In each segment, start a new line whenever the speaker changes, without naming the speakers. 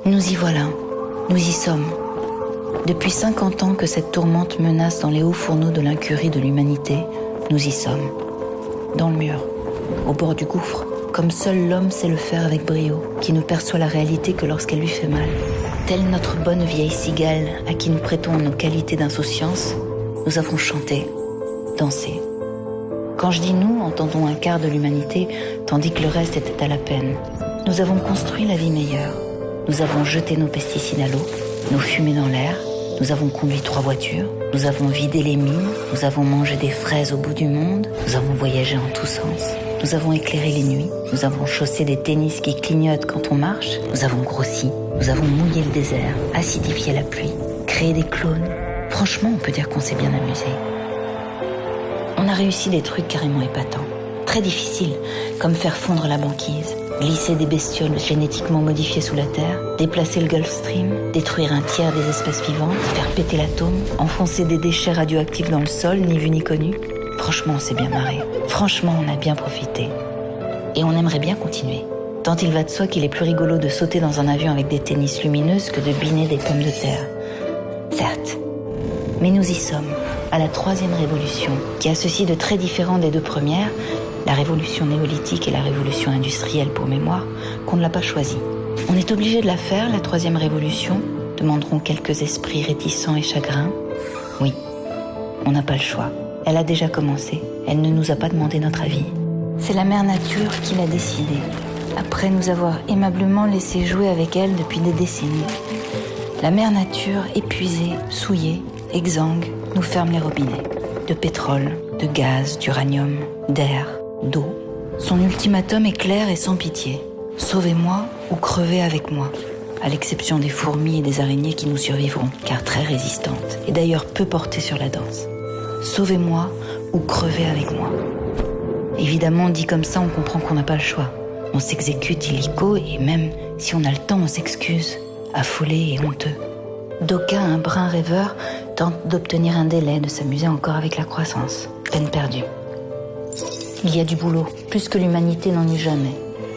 Nous y voilà, nous y sommes. Depuis 50 ans que cette tourmente menace dans les hauts fourneaux de l'incurie de l'humanité, nous y sommes. Dans le mur, au bord du gouffre, comme seul l'homme sait le faire avec brio, qui ne perçoit la réalité que lorsqu'elle lui fait mal. Telle notre bonne vieille cigale à qui nous prêtons nos qualités d'insouciance, nous avons chanté, dansé. Quand je dis nous, entendons un quart de l'humanité, tandis que le reste était à la peine. Nous avons construit la vie meilleure. Nous avons jeté nos pesticides à l'eau, nos fumées dans l'air. Nous avons conduit 3 voitures. Nous avons vidé les mines. Nous avons mangé des fraises au bout du monde. Nous avons voyagé en tous sens. Nous avons éclairé les nuits. Nous avons chaussé des tennis qui clignotent quand on marche. Nous avons grossi. Nous avons mouillé le désert, acidifié la pluie, créé des clones. Franchement, on peut dire qu'on s'est bien amusé. On a réussi des trucs carrément épatants, très difficiles, comme faire fondre la banquise, glisser des bestioles génétiquement modifiées sous la terre, déplacer le Gulf Stream, détruire un tiers des espèces vivantes, faire péter l'atome, enfoncer des déchets radioactifs dans le sol, ni vu ni connu. Franchement, on s'est bien marré. Franchement, on a bien profité. Et on aimerait bien continuer. Tant il va de soi qu'il est plus rigolo de sauter dans un avion avec des tennis lumineuses que de biner des pommes de terre. Certes. Mais nous y sommes, à la 3e révolution, qui a ceci de très différent des 2 premières, la révolution néolithique et la révolution industrielle pour mémoire, qu'on ne l'a pas choisie. On est obligé de la faire, la 3e révolution, demanderont quelques esprits réticents et chagrins. Oui, on n'a pas le choix. Elle a déjà commencé, elle ne nous a pas demandé notre avis. C'est la mère nature qui l'a décidé, après nous avoir aimablement laissé jouer avec elle depuis des décennies. La mère nature, épuisée, souillée, exsangue, nous ferme les robinets. De pétrole, de gaz, d'uranium, d'air, d'eau. Son ultimatum est clair et sans pitié. Sauvez-moi ou crevez avec moi. À l'exception des fourmis et des araignées qui nous survivront, car très résistantes, et d'ailleurs peu portées sur la danse. Sauvez-moi ou crevez avec moi. Évidemment, dit comme ça, on comprend qu'on n'a pas le choix. On s'exécute illico et même si on a le temps, on s'excuse, affolé et honteux. D'aucuns, un brin rêveur, tentent d'obtenir un délai, de s'amuser encore avec la croissance. Peine perdue. Il y a du boulot, plus que l'humanité n'en eut jamais.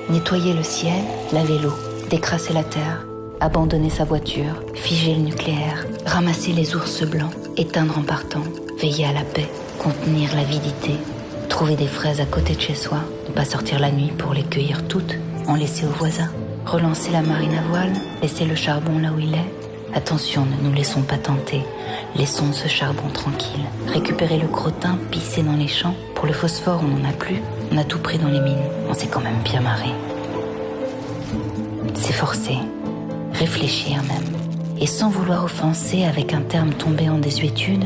Nettoyer le ciel, laver l'eau, décrasser la terre, abandonner sa voiture, figer le nucléaire, ramasser les ours blancs, éteindre en partant, veiller à la paix, contenir l'avidité, trouver des fraises à côté de chez soi, ne pas sortir la nuit pour les cueillir toutes, en laisser aux voisins, relancer la marine à voile, laisser le charbon là où il est. Attention, ne nous laissons pas tenter, laissons ce charbon tranquille, récupérer le crottin, pisser dans les champs. Pour le phosphore, on n'en a plus, on a tout pris dans les mines, on s'est quand même bien marré. S'efforcer, réfléchir même, et sans vouloir offenser avec un terme tombé en désuétude,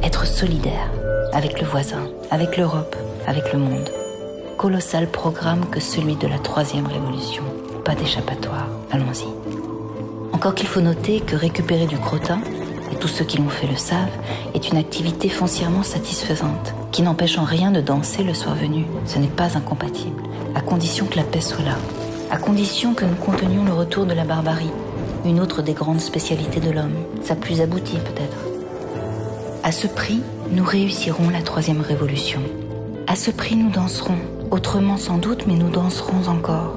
être solidaire avec le voisin, avec l'Europe, avec le monde. Colossal programme que celui de la 3e révolution, pas d'échappatoire, allons-y. Encore qu'il faut noter que récupérer du crottin, et tous ceux qui l'ont fait le savent, est une activité foncièrement satisfaisante, qui n'empêche en rien de danser le soir venu. Ce n'est pas incompatible, à condition que la paix soit là, à condition que nous contenions le retour de la barbarie, une autre des grandes spécialités de l'homme, sa plus aboutie peut-être. À ce prix, nous réussirons la 3e révolution. À ce prix, nous danserons, autrement sans doute, mais nous danserons encore.